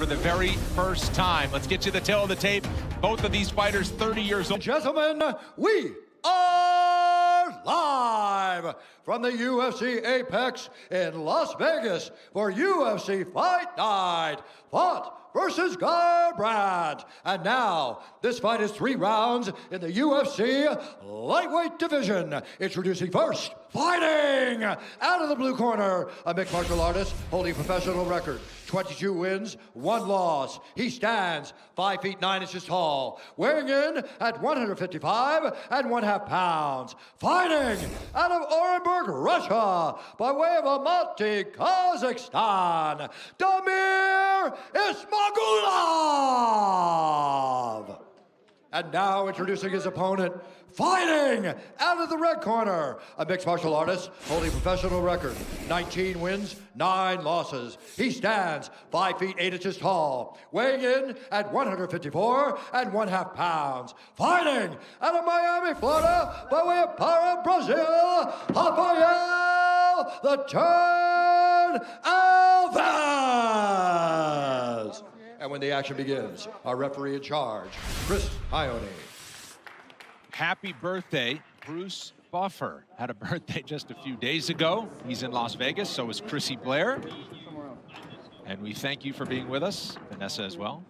for the very first time. Let's get you the tail of the tape. Both of these fighters 30 years old. Gentlemen, we are live from the UFC Apex in Las Vegas for UFC Fight Night. Fought versus Garbrandt. And now, this fight is 3 rounds in the UFC lightweight division. Introducing first, fighting out of the blue corner, a mixed martial artist holding professional record. 22 wins, 1 loss. He stands 5 feet 9 inches tall, weighing in at 155 1/2 pounds. Fighting out of Orenburg, Russia, by way of Almaty, Kazakhstan, Damir Ismagulov. And now introducing his opponent, fighting out of the red corner, a mixed martial artist holding professional record. 19 wins, 9 losses. He stands 5 feet 8 inches tall, weighing in at 154 1/2 pounds. Fighting out of Miami, Florida, by way of Para, Brazil, Rafael the Turn Alves. And when the action begins, our referee in charge, Chris Ione. Happy birthday, Bruce Buffer. Had a birthday just a few days ago. He's in Las Vegas, so is Chrissy Blair. And we thank you for being with us, Vanessa as well.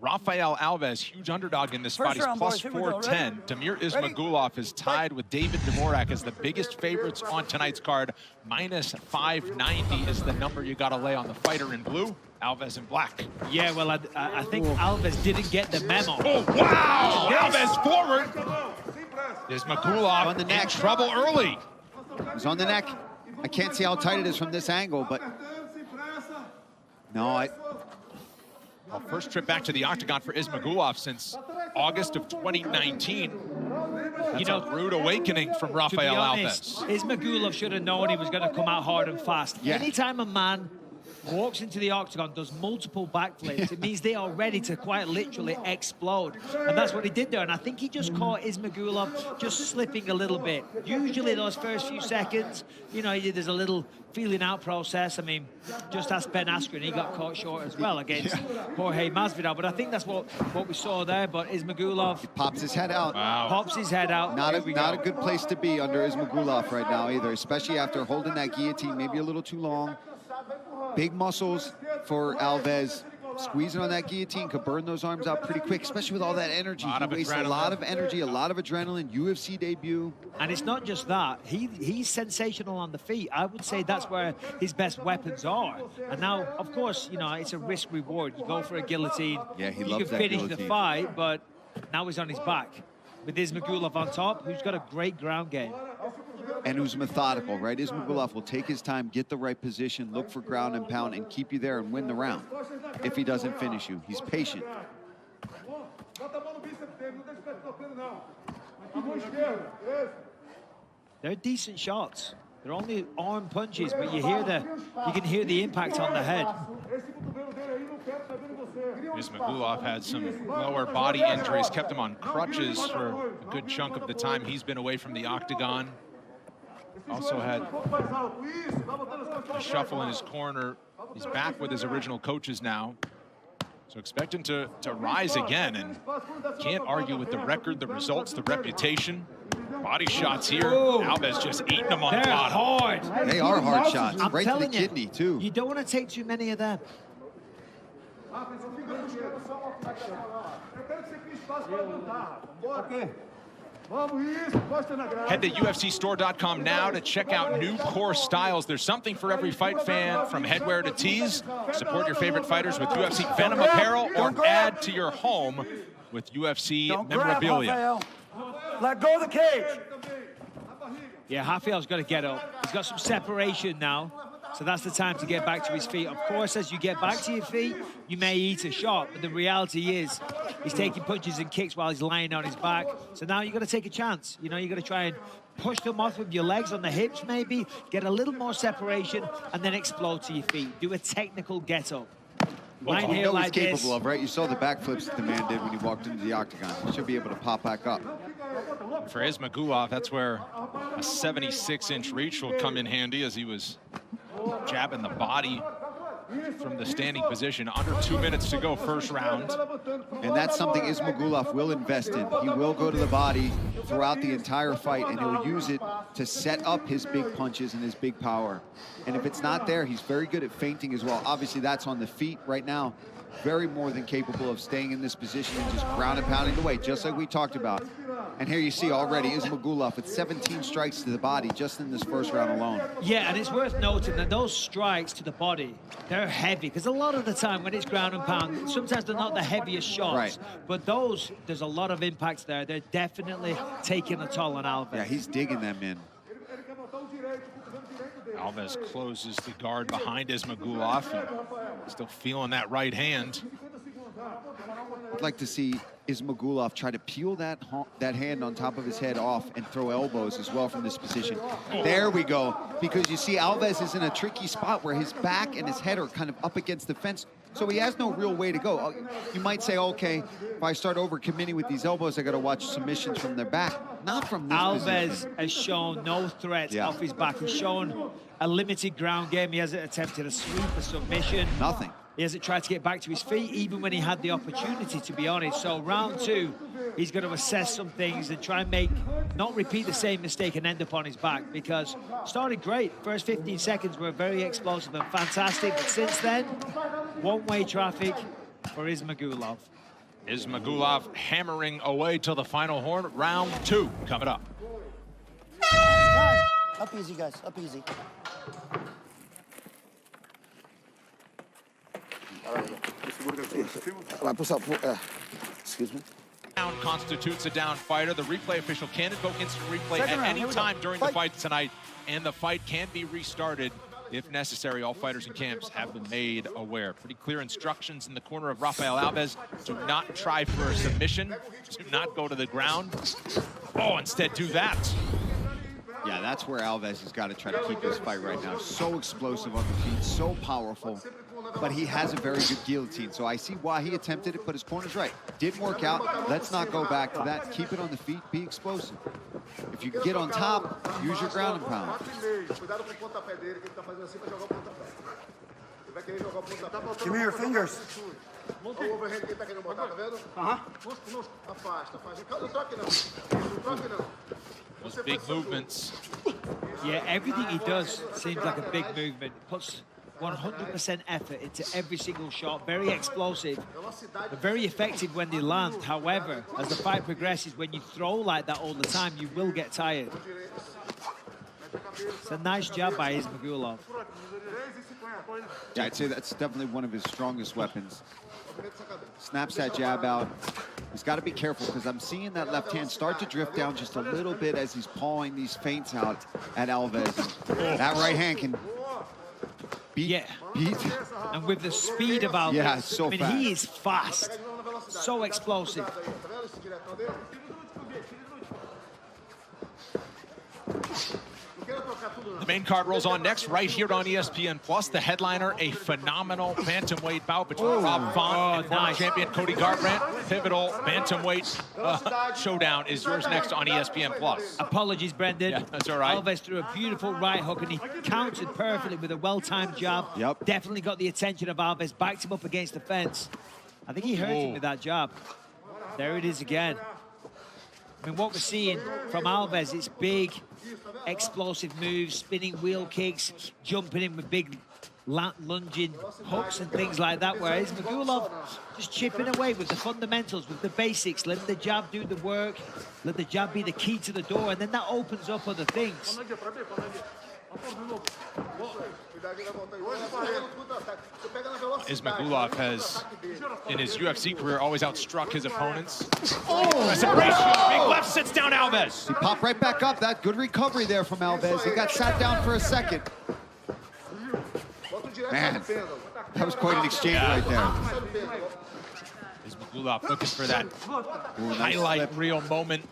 Rafael Alves, huge underdog in this fight. He's plus 410. Damir Ismagulov is tied with David Dvorak as the biggest favorites on tonight's card. Minus 590 is the number you got to lay on the fighter in blue. Alves in black. Yeah, well, I think Alves didn't get the memo. Oh, wow! Alves forward. Ismagulov on the neck. In trouble early. He's on the neck. I can't see how tight it is from this angle, but no, Well, first trip back to the octagon for Ismagulov since August of 2019. That's a rude awakening from Rafael Alves. Ismagulov should have known he was going to come out hard and fast. Yeah. Anytime a man walks into the octagon, does multiple backflips, it means they are ready to quite literally explode. And that's what he did there. And I think he just caught Ismagulov just slipping a little bit. Usually those first few seconds, you know, there's a little feeling out process. I mean, just ask Ben Askren, he got caught short as well against Jorge Masvidal. But I think that's what we saw there. But Ismagulov pops his head out. Wow. Pops his head out. Not a good place to be under Ismagulov right now either, especially after holding that guillotine maybe a little too long. Big muscles for Alves. Squeezing on that guillotine could burn those arms out pretty quick, especially with all that energy. He wastes a lot of energy, a lot of adrenaline. UFC debut. And it's not just that. He's sensational on the feet. I would say that's where his best weapons are. And now, of course, you know, it's a risk-reward. You go for a guillotine. Yeah, he you loves can that finish guillotine. the fight, but now he's on his back. With Ismagulov on top, who's got a great ground game. And who's methodical, right? Ismagulov will take his time, get the right position, look for ground and pound, and keep you there and win the round if he doesn't finish you. He's patient. They're decent shots. They're only arm punches, but you can hear the impact on the head. Ismagulov had some lower body injuries, kept him on crutches for a good chunk of the time he's been away from the octagon. Also had a shuffle in his corner. He's back with his original coaches now. So expect him to rise again, and can't argue with the record, the results, the reputation. Body shots here. Alves just eating them on the bottom. Hard. They are hard shots, I'm right to the telling you, kidney, too. You don't want to take too many of them. Head to UFCstore.com now to check out new core styles. There's something for every fight fan, from headwear to tees. Support your favorite fighters with UFC Venom apparel, or add to your home with UFC memorabilia. Let go of the cage. Yeah, Rafael's got to get up. He's got some separation now, so that's the time to get back to his feet. Of course, as you get back to your feet, you may eat a shot, but the reality is he's taking punches and kicks while he's lying on his back. So now you've got to take a chance. You know, you've got to try and push them off with your legs on the hips, maybe, get a little more separation, and then explode to your feet. Do a technical get-up. Right here like he's capable of, right? You saw the backflips the man did when he walked into the octagon. He should be able to pop back up. For Ismagulov, that's where a 76-inch reach will come in handy, as he was jabbing the body from the standing position. Under 2 minutes to go, first round. And that's something Ismagulov will invest in. He will go to the body throughout the entire fight, and he'll use it to set up his big punches and his big power. And if it's not there, he's very good at feinting as well. Obviously, that's on the feet right now. Very more than capable of staying in this position and just ground and pounding away, just like we talked about. And here you see already Ismagulov with 17 strikes to the body just in this first round alone. Yeah, and it's worth noting that those strikes to the body, they're heavy, because a lot of the time when it's ground and pound, sometimes they're not the heaviest shots. Right. But those, there's a lot of impact there. They're definitely taking a toll on Alves. Yeah, he's digging them in. Alves closes the guard behind Ismagulov, and still feeling that right hand. I'd like to see Ismagulov try to peel that hand on top of his head off and throw elbows as well from this position. There we go. Because you see Alves is in a tricky spot where his back and his head are kind of up against the fence, so he has no real way to go. You might say, okay, if I start overcommitting with these elbows, I got to watch submissions from their back. Not from this Alves position. has shown no threat off his back. He's shown a limited ground game. He hasn't attempted a sweep, a submission. Nothing. He hasn't tried to get back to his feet, even when he had the opportunity, to be honest. So round two, he's going to assess some things and try and not repeat the same mistake and end up on his back, because started great. First 15 seconds were very explosive and fantastic, but since then, one-way traffic for Ismagulov. Ismagulov hammering away till the final horn. Round two coming up. Up easy, guys, up easy. Excuse me. Down constitutes a down fighter. The replay official can invoke instant replay at any time during the fight tonight, and the fight can be restarted if necessary. All fighters in camps have been made aware. Pretty clear instructions in the corner of Rafael Alves. Do not try for a submission. Do not go to the ground. Oh, instead do that. Yeah, that's where Alves has got to try to keep this fight right now. So explosive on the feet, so powerful, but he has a very good guillotine, so I see why he attempted it, but his corner's right. Didn't work out. Let's not go back to that. Keep it on the feet, be explosive. If you can get on top, use your ground and pound. Give me your fingers. Those big movements. Yeah, everything he does seems like a big movement. Puts 100% effort into every single shot. Very explosive, but very effective when they land. However, as the fight progresses, when you throw like that all the time, you will get tired. It's a nice jab by Ismagulov. Yeah, I'd say that's definitely one of his strongest weapons. Snaps that jab out. He's got to be careful, because I'm seeing that left hand start to drift down just a little bit as he's pawing these feints out at Alves. That right hand can beat. And with the speed of Alves, yeah, so I mean, fast. he is fast, so explosive. The main card rolls on next, right here on ESPN Plus. The headliner, a phenomenal bantamweight bout between Rob Font and former champion Cody Garbrandt. Pivotal bantamweight showdown is yours next on ESPN Plus. Apologies, Brendan. Yeah, that's all right. Alves threw a beautiful right hook, and he countered perfectly with a well-timed jab. Yep. Definitely got the attention of Alves, backed him up against the fence. I think he hurt him with that jab. There it is again. I mean, what we're seeing from Alves is big, explosive moves, spinning wheel kicks, jumping in with big lunging hooks and things like that, whereas Ismagulov just chipping away with the fundamentals, with the basics, letting the jab do the work, let the jab be the key to the door, and then that opens up other things. Ismagulov has, in his UFC career, always outstruck his opponents. Separation, big left, sits down Alves. He popped right back up. That good recovery there from Alves. He got sat down for a second. Man, that was quite an exchange right there. Ismagulov looking for that highlight reel moment.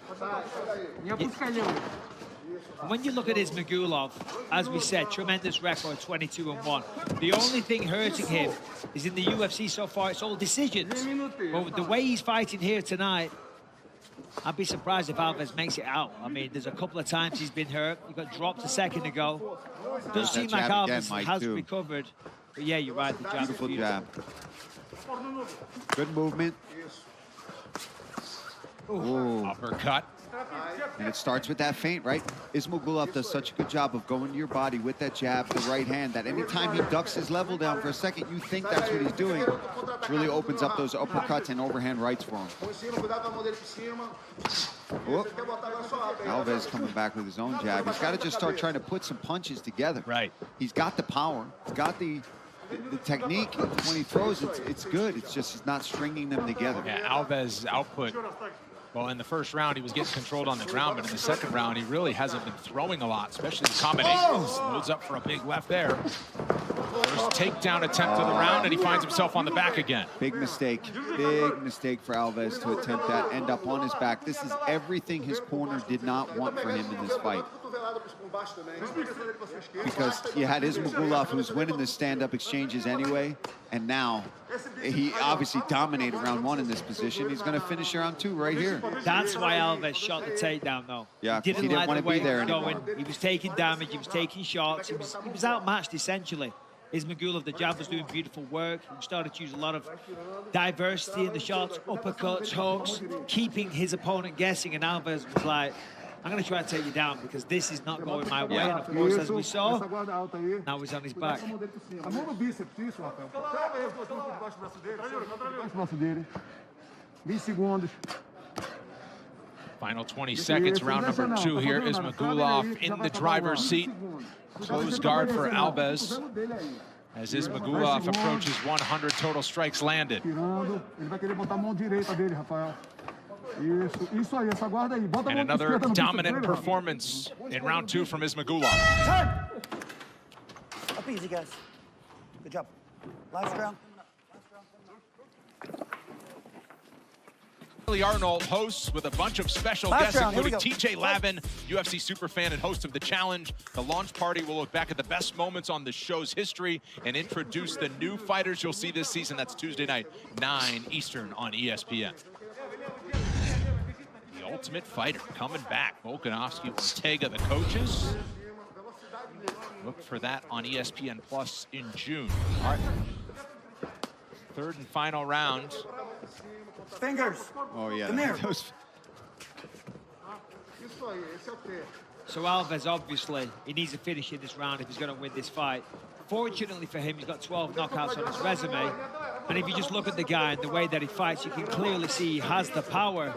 When you look at Ismagulov, as we said, tremendous record, 22-1. The only thing hurting him is in the UFC so far, it's all decisions. But the way he's fighting here tonight, I'd be surprised if Alves makes it out. I mean, there's a couple of times he's been hurt. He got dropped a second ago. Does seem like Alves has recovered. But yeah, you're right. The jab is Beautiful beautiful. jab. Good movement. Ooh. Uppercut. And it starts with that feint, right? Ismagulov does such a good job of going to your body with that jab, the right hand, that anytime he ducks his level down for a second, you think that's what he's doing. It really opens up those uppercuts and overhand rights for him. Whoop. Alves coming back with his own jab. He's got to just start trying to put some punches together. Right. He's got the power. He's got the technique. When he throws, it's good. It's just he's not stringing them together. Yeah, Alves' output. Well, in the first round, he was getting controlled on the ground, but in the second round, he really hasn't been throwing a lot, especially the combinations. Loads up for a big left there. First takedown attempt of the round, and he finds himself on the back again. Big mistake for Alves to attempt that, end up on his back. This is everything his corner did not want for him in this fight. Because you had Ismagulov, who's winning the stand-up exchanges anyway, and now he obviously dominated round one in this position. He's going to finish round two right here. That's why Alves shot the takedown, though. Yeah, he didn't like want the to way be there he was anymore. going. He was taking damage, he was taking shots, he was outmatched essentially. Ismagulov, the jab was doing beautiful work. He started to use a lot of diversity in the shots, uppercuts, hooks, keeping his opponent guessing, and Alves was like, I'm going to try and take you down because this is not going my way. And of course, as we saw, now he's on his back. Final 20 seconds, round number 2 here. Ismagulov in the driver's seat. Close guard for Alves as Ismagulov approaches 100 total strikes landed. And another dominant performance in round 2 from Ismagulov. Up easy, guys. Good job. Last round. Arnold hosts with a bunch of special guests, including TJ Lavin, UFC superfan and host of The Challenge. The launch party will look back at the best moments on the show's history and introduce the new fighters you'll see this season. That's Tuesday night, 9 Eastern on ESPN. The Ultimate Fighter coming back. Volkanovski, Ortega, the coaches. Look for that on ESPN Plus in June. All right. Third and final round. Fingers. Oh, yeah. Damir. So Alves, obviously, he needs a finish in this round if he's going to win this fight. Fortunately for him, he's got 12 knockouts on his resume. And if you just look at the guy and the way that he fights, you can clearly see he has the power.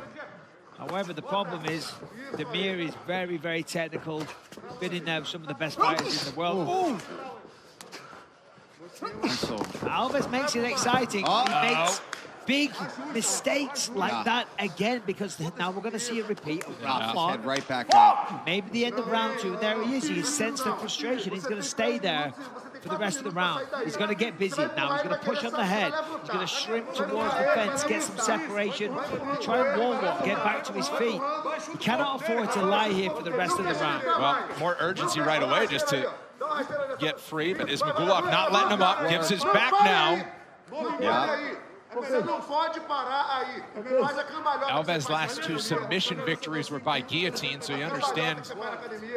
However, the problem is Damir is very, very technical. Been in there with some of the best fighters in the world. Ooh. Alves makes it exciting. He makes big mistakes like that again, because now we're going to see a repeat of round 1. Head right back up. Maybe the end of round 2. There he is. He sensed the frustration. He's going to stay there for the rest of the round. He's going to get busy now. He's going to push on the head. He's going to shrimp towards the fence, get some separation, and try and wall walk, get back to his feet. He cannot afford to lie here for the rest of the round. Well, more urgency right away just to get free, but Ismagulov not letting him up, gives his back now. Yeah. Alves' last 2 submission victories were by guillotine, so you understand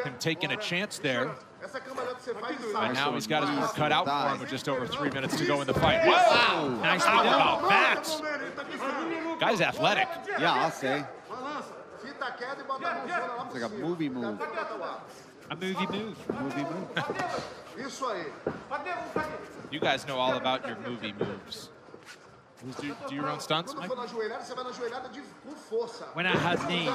him taking a chance there. And now he's got his work cut out for him with just over 3 minutes to go in the fight. Wow! Nicely How done. about that? Guy's athletic. Yeah, I'll say. It's like a movie move. A movie move. Movie move. You guys know all about your movie moves. Do your own stunts, Mike? When I had knees.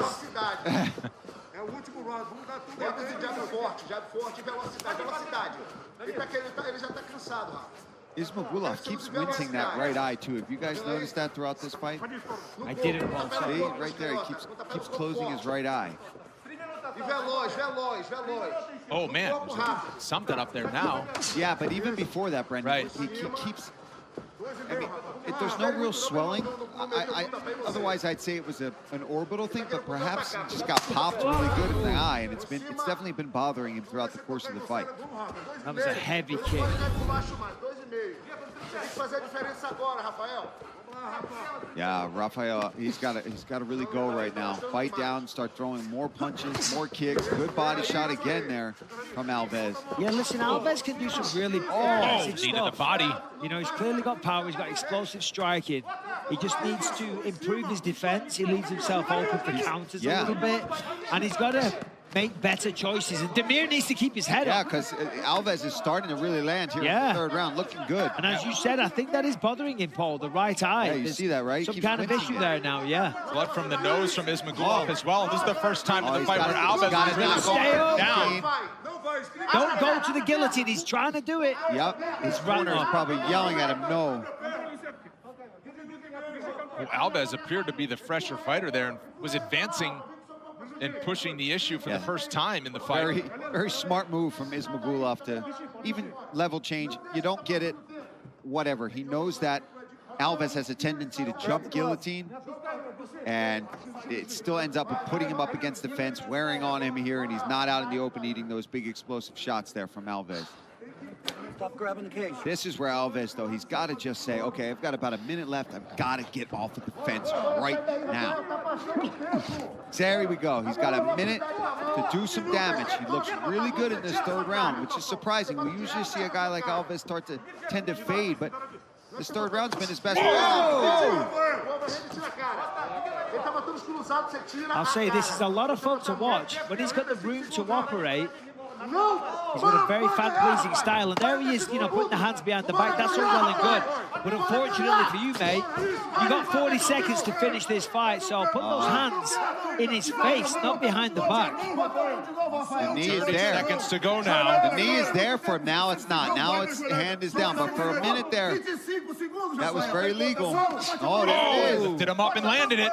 Ismagulov keeps wincing that right eye, too. Have you guys noticed that throughout this fight? I didn't want to. See, right there, he keeps closing his right eye. Oh, man. There's something up there now. Yeah, but even before that, Brendan, Right. he keeps... I mean, there's no real swelling. Otherwise, I'd say it was an orbital thing, but perhaps he just got popped really good in the eye, and it's definitely been bothering him throughout the course of the fight. That was a heavy kick. Yeah, Rafael, he's got to really go right now. Fight down, start throwing more punches, more kicks. Good body shot again there from Alves. Yeah, listen, Alves can do some really impressive needed stuff. the body. You know, he's clearly got power. He's got explosive striking. He just needs to improve his defense. He leaves himself open for counters a little bit, and he's got to make better choices. And Damir needs to keep his head up. Yeah, because Alves is starting to really land here in the third round, looking good. And as you said, I think that is bothering him, Paul, the right eye. Yeah, you see that, right? Some kind of issue there now, Blood from the nose from Ismagulov as well. This is the first time in the fight where Alves got is it really Stay up. down. Don't go to the guillotine. He's trying to do it. Yep, his corner is probably yelling at him, no. Well, Alves appeared to be the fresher fighter there and was advancing and pushing the issue for the first time in the fight. Very, very smart move from Ismagulov to even level change. You don't get it, whatever. He knows that Alves has a tendency to jump guillotine, and it still ends up putting him up against the fence, wearing on him here, and he's not out in the open eating those big explosive shots there from Alves. Stop grabbing the cage. This is where Alves, though, he's got to just say, okay, I've got about a minute left. I've got to get off of the fence right now. So there we go. He's got a minute to do some damage. He looks really good in this third round, which is surprising. We usually see a guy like Alves start to tend to fade, but this third round's been his best round. I'll say this is a lot of fun to watch. When he's got the room to operate, he's got a very fan-pleasing style, and there he is, you know, putting the hands behind the back. That's all well and good. But unfortunately for you, mate, you got 40 seconds to finish this fight, so put those hands in his face, not behind the back. The knee is 30 there. seconds to go now. The knee is there for him. Now it's not. Now it's hand is down. But for a minute there, that was very legal. Oh, there it is. Lifted him up and landed it.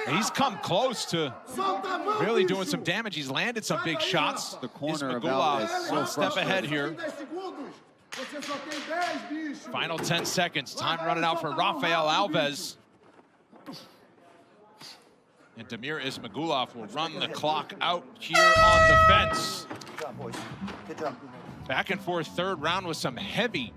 He's come close to really doing some damage. He's landed some big shots. The corner of Ismagulov, Alves, so one step ahead frustrating. here. Final 10 seconds. Time running out for Rafael Alves. And Damir Ismagulov will run the clock out here on the fence. Good job, boys. Good job. Back and forth third round with some heavy